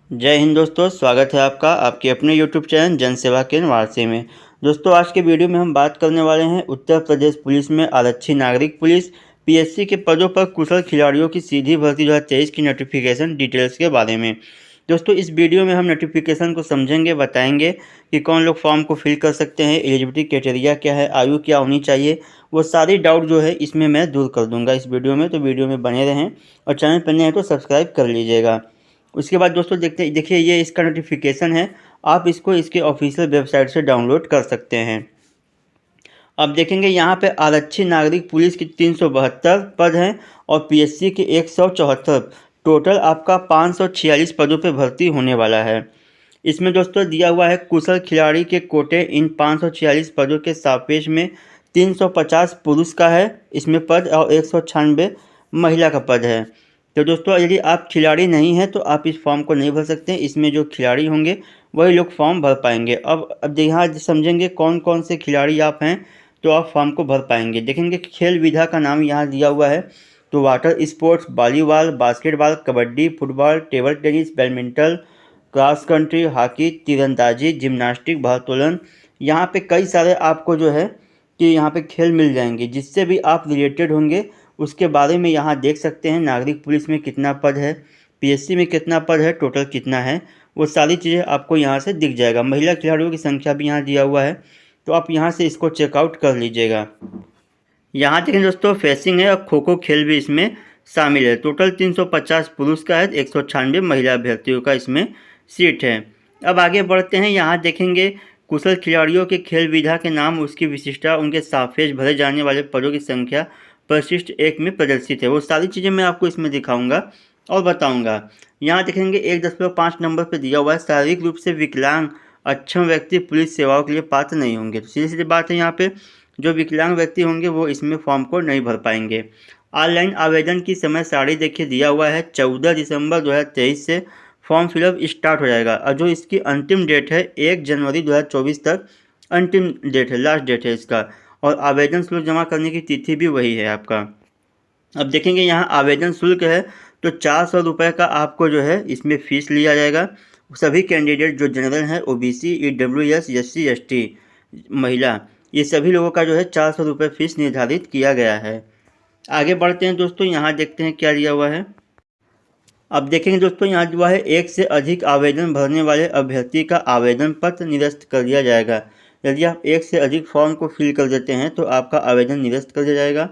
जय हिंद दोस्तों, स्वागत है आपका आपके अपने यूट्यूब चैनल जन सेवा केंद्र वाराणसी में। दोस्तों, आज के वीडियो में हम बात करने वाले हैं उत्तर प्रदेश पुलिस में आरक्षी नागरिक पुलिस पीएससी के पदों पर कुशल खिलाड़ियों की सीधी भर्ती 2023 की नोटिफिकेशन डिटेल्स के बारे में। दोस्तों, इस वीडियो में हम नोटिफिकेशन को समझेंगे, बताएंगे कि कौन लोग फॉर्म को फिल कर सकते हैं, एलिजिबिलिटी क्राइटेरिया क्या है, आयु क्या होनी चाहिए, वो सारी डाउट जो है इसमें मैं दूर कर दूंगा इस वीडियो में। तो वीडियो में बने रहें और चैनल पर नए हैं तो सब्सक्राइब कर लीजिएगा। उसके बाद दोस्तों देखिए ये इसका नोटिफिकेशन है, आप इसको इसके ऑफिशियल वेबसाइट से डाउनलोड कर सकते हैं। अब देखेंगे यहाँ पे आरक्षी नागरिक पुलिस की 372 पद हैं और पीएससी के 174। टोटल आपका 546 पदों पे भर्ती होने वाला है। इसमें दोस्तों दिया हुआ है कुशल खिलाड़ी के कोटे इन 546 पदों के सापेक्ष में 350 पुरुष का है इसमें पद और 196 महिला का पद है। तो दोस्तों, यदि आप खिलाड़ी नहीं हैं तो आप इस फॉर्म को नहीं भर सकते। इसमें जो खिलाड़ी होंगे वही लोग फॉर्म भर पाएंगे। अब यहाँ समझेंगे कौन कौन से खिलाड़ी आप हैं तो आप फॉर्म को भर पाएंगे। देखेंगे खेल विधा का नाम यहाँ दिया हुआ है, तो water sports, volleyball, basketball, kabaddi, football, table tennis, badminton, cross country, hockey, तीरंदाजी, जिम्नास्टिक, भारोत्तोलन, यहाँ पे कई सारे आपको जो है कि यहाँ पे खेल मिल जाएंगे जिससे भी आप रिलेटेड होंगे उसके बारे में यहाँ देख सकते हैं। नागरिक पुलिस में कितना पद है, पीएससी में कितना पद है, टोटल कितना है, वो सारी चीज़ें आपको यहाँ से दिख जाएगा। महिला खिलाड़ियों की संख्या भी यहाँ दिया हुआ है, तो आप यहाँ से इसको चेकआउट कर लीजिएगा। यहाँ देखें दोस्तों, फेंसिंग है और खो खो खेल भी इसमें शामिल है। टोटल 350 पुरुष का है, 196 महिला अभ्यर्थियों का इसमें सीट है। अब आगे बढ़ते हैं, यहाँ देखेंगे कुशल खिलाड़ियों के खेल विधा के नाम, उसकी विशिष्टता, उनके सापेक्ष भरे जाने वाले पदों की संख्या परिशिष्ट 1 में प्रदर्शित है। वो सारी चीज़ें मैं आपको इसमें दिखाऊंगा और बताऊंगा। यहाँ देखेंगे 1.5 नंबर पर दिया हुआ है, शारीरिक रूप से विकलांग अक्षम व्यक्ति पुलिस सेवाओं के लिए पात्र नहीं होंगे। तो सीधी सीधी बात है, यहाँ पे जो विकलांग व्यक्ति होंगे वो इसमें फॉर्म को नहीं भर पाएंगे। ऑनलाइन आवेदन की समय सारणी देखिए दिया हुआ है, 14 दिसंबर 2023 से फॉर्म फिलअप स्टार्ट हो जाएगा और जो इसकी अंतिम डेट है 1 जनवरी 2024 तक अंतिम डेट है, लास्ट डेट है इसका। और आवेदन शुल्क जमा करने की तिथि भी वही है आपका। अब देखेंगे यहाँ आवेदन शुल्क है तो 400 रुपये का आपको जो है इसमें फ़ीस लिया जाएगा। सभी कैंडिडेट जो जनरल हैं, ओबीसी, ईडब्ल्यूएस, एससी, एसटी, महिला, ये सभी लोगों का जो है 400 रुपये फ़ीस निर्धारित किया गया है। आगे बढ़ते हैं दोस्तों, यहाँ देखते हैं क्या दिया हुआ है। अब देखेंगे दोस्तों, यहाँ दिया है एक से अधिक आवेदन भरने वाले अभ्यर्थी का आवेदन पत्र निरस्त कर दिया जाएगा। यदि आप एक से अधिक फॉर्म को फिल कर देते हैं तो आपका आवेदन निरस्त कर दिया जाएगा।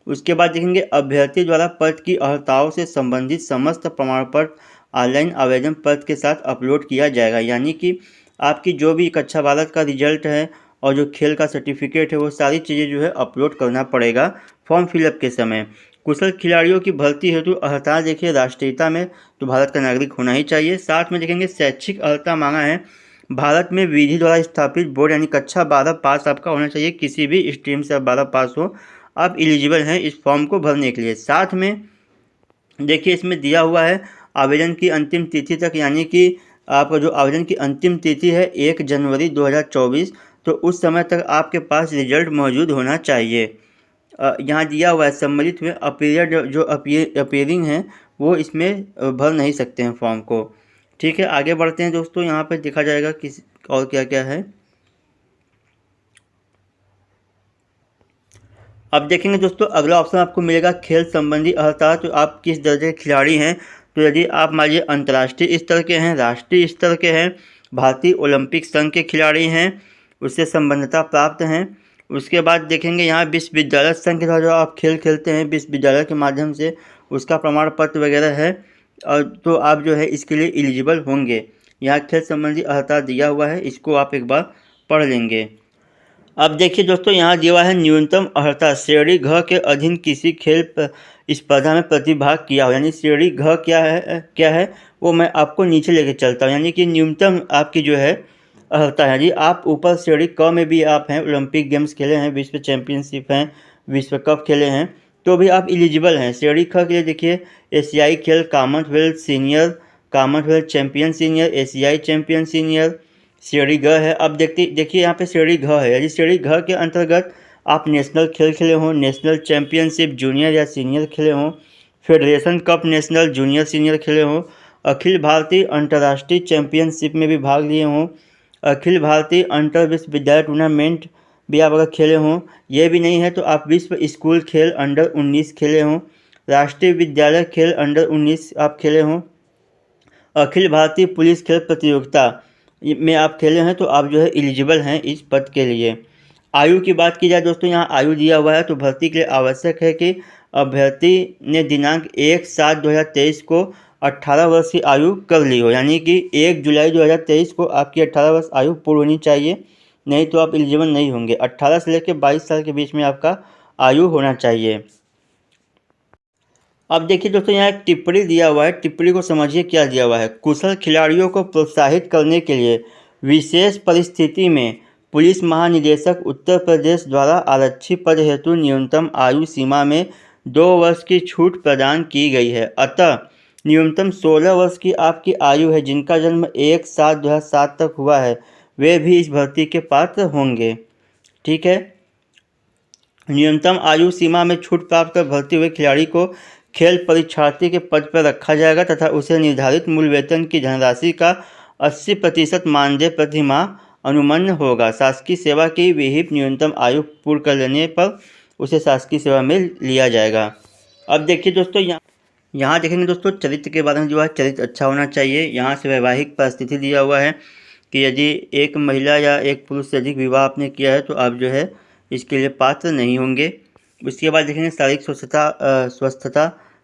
उसके बाद देखेंगे अभ्यर्थी द्वारा पद की अर्हताओं से संबंधित समस्त प्रमाण पत्र ऑनलाइन आवेदन पत्र के साथ अपलोड किया जाएगा। यानी कि आपकी जो भी कक्षा 12 का रिजल्ट है और जो खेल का सर्टिफिकेट है वो सारी चीज़ें जो है अपलोड करना पड़ेगा फॉर्म फिलअप के समय। कुशल खिलाड़ियों की भर्ती हेतु अर्हता देखिए, राष्ट्रीयता में तो भारत का नागरिक होना ही चाहिए। साथ में देखेंगे शैक्षिक अर्हता मांगा है, भारत में विधि द्वारा स्थापित बोर्ड यानी कक्षा 12 पास आपका होना चाहिए। किसी भी स्ट्रीम से आप 12 पास हो, आप एलिजिबल हैं इस फॉर्म को भरने के लिए। साथ में देखिए इसमें दिया हुआ है आवेदन की अंतिम तिथि तक, यानी कि आपका जो आवेदन की अंतिम तिथि है 1 जनवरी 2024, तो उस समय तक आपके पास रिजल्ट मौजूद होना चाहिए। यहाँ दिया हुआ है सम्मिलित में अपीरियड जो अपीयरिंग है वो इसमें भर नहीं सकते हैं फॉर्म को। ठीक है, आगे बढ़ते हैं दोस्तों, यहाँ पर देखा जाएगा किस और क्या क्या है। अब देखेंगे दोस्तों, अगला ऑप्शन आपको मिलेगा खेल संबंधी अर्हता। तो आप किस दर्जे के खिलाड़ी हैं, तो यदि आप मान लीजिए अंतर्राष्ट्रीय स्तर के हैं, राष्ट्रीय स्तर के हैं, भारतीय ओलंपिक संघ के खिलाड़ी हैं, उससे संबद्धता प्राप्त हैं। उसके बाद देखेंगे यहाँ विश्वविद्यालय संघ के द्वारा जो आप खेल खेलते हैं विश्वविद्यालय के माध्यम से, उसका प्रमाण पत्र वगैरह है और तो आप जो है इसके लिए एलिजिबल होंगे। यहाँ खेल संबंधी अर्हता दिया हुआ है, इसको आप एक बार पढ़ लेंगे। अब देखिए दोस्तों, यहाँ दिया हुआ है न्यूनतम अर्हता श्रेणी घ के अधीन किसी खेल स्पर्धा में प्रतिभाग किया हो। यानी श्रेणी घ क्या है वो मैं आपको नीचे लेके चलता हूँ। यानी कि न्यूनतम आपकी जो है अर्हता है, यदि आप ऊपर श्रेणी क में भी आप हैं, ओलंपिक गेम्स खेले हैं, विश्व चैंपियनशिप हैं, विश्व कप खेले हैं, तो भी आप एलिजिबल हैं। श्रेणी ख के लिए देखिए एशियाई खेल, Commonwealth senior, Commonwealth champion senior, एशियाई चैंपियन सीनियर, श्रेणी घ है। अब देखिए यहाँ पे श्रेणी घ है, यदि श्रेणी घ के अंतर्गत आप नेशनल खेल खेले हों, नेशनल चैंपियनशिप जूनियर या सीनियर खेले हों, federation cup national junior senior खेले हों अखिल भारतीय अंतर्राष्ट्रीय चैंपियनशिप में भी भाग लिए हों, अखिल भारतीय अंतर विश्वविद्यालय टूर्नामेंट भी आप अगर खेले हों, यह भी नहीं है तो आप विश्व स्कूल खेल अंडर-19 खेले हों, राष्ट्रीय विद्यालय खेल अंडर-19 आप खेले हों, अखिल भारतीय पुलिस खेल प्रतियोगिता में आप खेले हैं तो आप जो है एलिजिबल हैं इस पद के लिए। आयु की बात की जाए दोस्तों, यहाँ आयु दिया हुआ है तो भर्ती के लिए आवश्यक है कि अभ्यर्थी ने दिनांक 1/7/2023 को 18 वर्ष की आयु कर ली हो, यानी कि 1 जुलाई 2023 को आपकी 18 वर्ष आयु पूर्ण होनी चाहिए, नहीं तो आप एलिजिबल नहीं होंगे। 18 से लेकर 22 साल के बीच में आपका आयु होना चाहिए। अब देखिए दोस्तों, यहाँ एक टिप्पणी दिया हुआ है, टिप्पणी को समझिए क्या दिया हुआ है। कुशल खिलाड़ियों को प्रोत्साहित करने के लिए विशेष परिस्थिति में पुलिस महानिदेशक उत्तर प्रदेश द्वारा आरक्षी पद हेतु न्यूनतम आयु सीमा में 2 वर्ष की छूट प्रदान की गई है। अतः न्यूनतम 16 वर्ष की आपकी आयु है, जिनका जन्म 1/7/2007 तक हुआ है, वे भी इस भर्ती के पात्र होंगे। ठीक है, न्यूनतम आयु सीमा में छूट प्राप्त कर भर्ती हुए खिलाड़ी को खेल परीक्षार्थी के पद पर रखा जाएगा तथा उसे निर्धारित मूल वेतन की धनराशि का 80% मानदेय प्रति माह अनुमन्य होगा। शासकीय सेवा की विहित न्यूनतम आयु पूर्ण कर लेने पर उसे शासकीय सेवा में लिया जाएगा। अब देखिए दोस्तों, यहाँ देखेंगे दोस्तों, चरित्र के बारे में जो है, चरित्र अच्छा होना चाहिए। यहाँ से वैवाहिक परिस्थिति दिया हुआ है कि यदि एक महिला या एक पुरुष से अधिक विवाह आपने किया है तो आप जो है इसके लिए पात्र नहीं होंगे। उसके बाद देखेंगे शारीरिक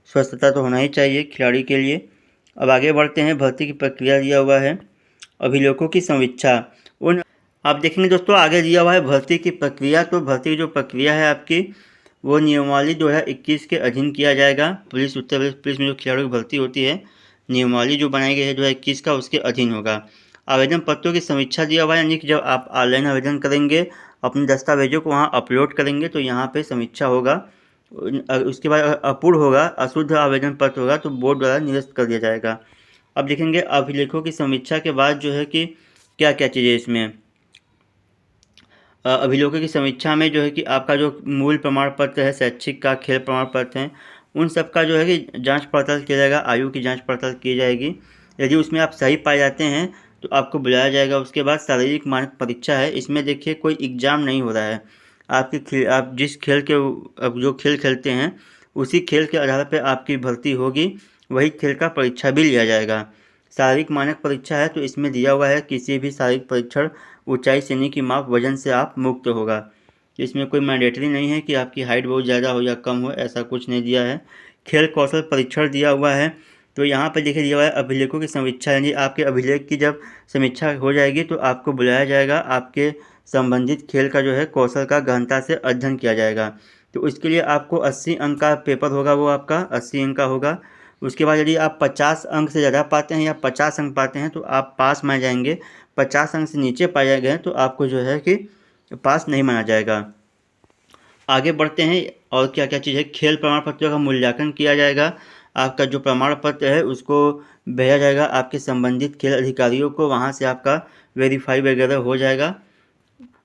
स्वस्थता तो होना ही चाहिए खिलाड़ी के लिए। अब आगे बढ़ते हैं, भर्ती की प्रक्रिया दिया हुआ है, अभिलेखों की समीक्षा। आप देखेंगे दोस्तों, आगे दिया हुआ है भर्ती की प्रक्रिया। तो भर्ती की जो प्रक्रिया है आपकी, वो नियमावली 2021 के अधीन किया जाएगा। पुलिस उत्तर प्रदेश पुलिस में जो खिलाड़ियों की भर्ती होती है, नियमावली जो बनाई गई है 2021 का, उसके अधीन होगा। आवेदन पत्रों की समीक्षा दिया हुआ है, यानी कि जब आप ऑनलाइन आवेदन करेंगे, अपने दस्तावेजों को वहाँ अपलोड करेंगे तो यहाँ पे समीक्षा होगा। उसके बाद अपूर्ण होगा, अशुद्ध आवेदन पत्र होगा तो बोर्ड द्वारा निरस्त कर दिया जाएगा। अब देखेंगे अभिलेखों की समीक्षा के बाद जो है कि क्या क्या चीज़ें इसमें। अभिलेखों की समीक्षा में जो है कि आपका जो मूल प्रमाण पत्र है, शैक्षिक का, खेल प्रमाण पत्र हैं, उन सब का जो है कि जांच पड़ताल किया जाएगा, आयु की जांच पड़ताल की जाएगी। यदि उसमें आप सही पाए जाते हैं तो आपको बुलाया जाएगा। उसके बाद शारीरिक मानक परीक्षा है, इसमें देखिए कोई एग्ज़ाम नहीं हो रहा है। आप जिस खेल के अब जो खेल खेलते हैं उसी खेल के आधार पर आपकी भर्ती होगी, वही खेल का परीक्षा भी लिया जाएगा। शारीरिक मानक परीक्षा है तो इसमें दिया हुआ है किसी भी शारीरिक परीक्षण ऊंचाई श्रेणी की माप वजन से आप मुक्त होगा। इसमें कोई मैंडेटरी नहीं है कि आपकी हाइट बहुत ज़्यादा हो या कम हो, ऐसा कुछ नहीं दिया है। खेल कौशल परीक्षण दिया हुआ है, तो यहाँ पर देखिए दिया हुआ है अभिलेखों की समीक्षा, यानी आपके अभिलेख की जब समीक्षा हो जाएगी तो आपको बुलाया जाएगा, आपके संबंधित खेल का जो है कौशल का गहनता से अध्ययन किया जाएगा। तो इसके लिए आपको 80 अंक का पेपर होगा, वो आपका 80 अंक का होगा। उसके बाद यदि आप 50 अंक से ज़्यादा पाते हैं या 50 अंक पाते हैं तो आप पास माने जाएंगे। 50 अंक से नीचे पाए गए तो आपको जो है कि पास नहीं माना जाएगा। आगे बढ़ते हैं, और क्या क्या चीज़ है। खेल प्रमाण पत्रों का मूल्यांकन किया जाएगा। आपका जो प्रमाण पत्र है उसको भेजा जाएगा आपके संबंधित खेल अधिकारियों को, वहाँ से आपका वेरीफाई वगैरह हो जाएगा।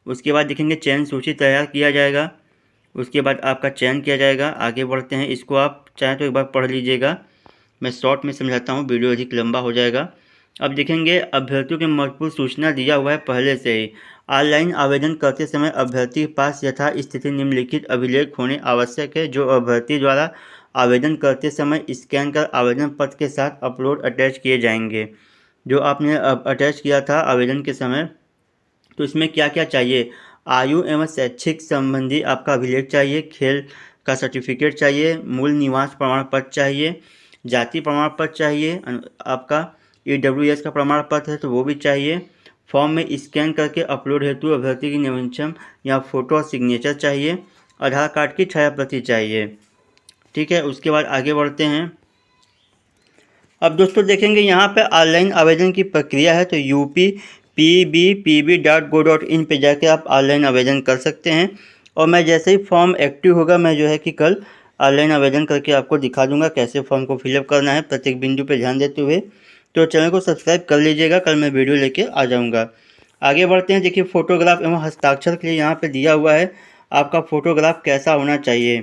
उसके बाद देखेंगे चयन सूची तैयार किया जाएगा, उसके बाद आपका चयन किया जाएगा। आगे बढ़ते हैं, इसको आप चाहें तो एक बार पढ़ लीजिएगा, मैं शॉर्ट में समझाता हूँ, वीडियो अधिक लंबा हो जाएगा। अब देखेंगे अभ्यर्थियों के महत्वपूर्ण सूचना दिया हुआ है पहले से ही। ऑनलाइन आवेदन करते समय अभ्यर्थी के पास यथास्थिति निम्नलिखित अभिलेख होने आवश्यक है, जो अभ्यर्थी द्वारा आवेदन करते समय स्कैन कर आवेदन पत्र के साथ अपलोड अटैच किए जाएंगे। जो आपने अटैच किया था आवेदन के समय, तो इसमें क्या क्या चाहिए। आयु एवं शैक्षिक संबंधी आपका अभिलेख चाहिए, खेल का सर्टिफिकेट चाहिए, मूल निवास प्रमाण पत्र चाहिए, जाति प्रमाण पत्र चाहिए, आपका EWS का प्रमाण पत्र है तो वो भी चाहिए। फॉर्म में स्कैन करके अपलोड हेतु अभ्यर्थी की नवीनतम या फोटो और सिग्नेचर चाहिए, आधार कार्ड की छाया प्रति चाहिए। ठीक है, उसके बाद आगे बढ़ते हैं। अब दोस्तों देखेंगे यहाँ पे ऑनलाइन आवेदन की प्रक्रिया है, तो upbpb.go.in पे जाके आप ऑनलाइन आवेदन कर सकते हैं। और मैं जैसे ही फॉर्म एक्टिव होगा, मैं जो है कि कल ऑनलाइन आवेदन करके आपको दिखा दूंगा कैसे फॉर्म को फिलअप करना है, प्रत्येक बिंदु पे ध्यान देते हुए। तो चैनल को सब्सक्राइब कर लीजिएगा, कल मैं वीडियो लेके आ जाऊँगा। आगे बढ़ते हैं, देखिए फ़ोटोग्राफ एवं हस्ताक्षर के लिए यहाँ पर दिया हुआ है आपका फ़ोटोग्राफ कैसा होना चाहिए।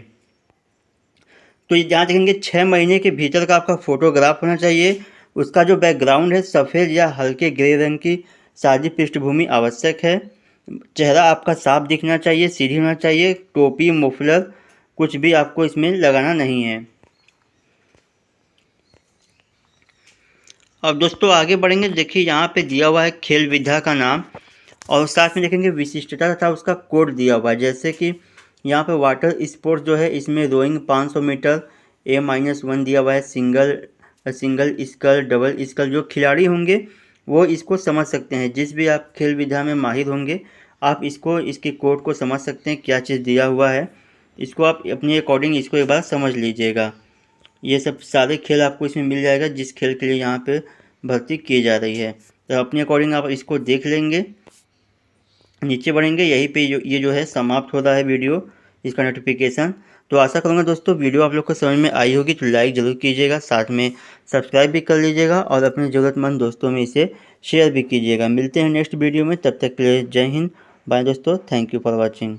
तो यहाँ देखेंगे 6 महीने के भीतर का आपका फ़ोटोग्राफ होना चाहिए। उसका जो बैकग्राउंड है सफ़ेद या हल्के ग्रे रंग की सादी पृष्ठभूमि आवश्यक है। चेहरा आपका साफ दिखना चाहिए, सीधी होना चाहिए। टोपी, मफलर कुछ भी आपको इसमें लगाना नहीं है। अब दोस्तों आगे बढ़ेंगे। देखिए यहाँ पे दिया हुआ है खेल विधा का नाम और साथ में देखेंगे विशिष्टता तथा उसका कोड दिया हुआ है। जैसे कि यहाँ पे वाटर स्पोर्ट्स जो है इसमें रोइंग 500 मीटर A-1 दिया हुआ है। सिंगल स्कल, डबल स्कल जो खिलाड़ी होंगे वो इसको समझ सकते हैं। जिस भी आप खेल विधा में माहिर होंगे आप इसको, इसके कोड को समझ सकते हैं, क्या चीज़ दिया हुआ है। इसको आप अपने अकॉर्डिंग इसको एक बार समझ लीजिएगा। ये सब सारे खेल आपको इसमें मिल जाएगा जिस खेल के लिए यहाँ पे भर्ती की जा रही है। तो अपने अकॉर्डिंग आप इसको देख लेंगे। नीचे बढ़ेंगे, यहीं पे ये जो है समाप्त हो रहा है वीडियो, इसका नोटिफिकेशन। तो आशा करूँगा दोस्तों वीडियो आप लोग को समझ में आई होगी, तो लाइक ज़रूर कीजिएगा, साथ में सब्सक्राइब भी कर लीजिएगा और अपने ज़रूरतमंद दोस्तों में इसे शेयर भी कीजिएगा। मिलते हैं नेक्स्ट वीडियो में, तब तक के लिए जय हिंद, बाय दोस्तों, थैंक यू फॉर वॉचिंग।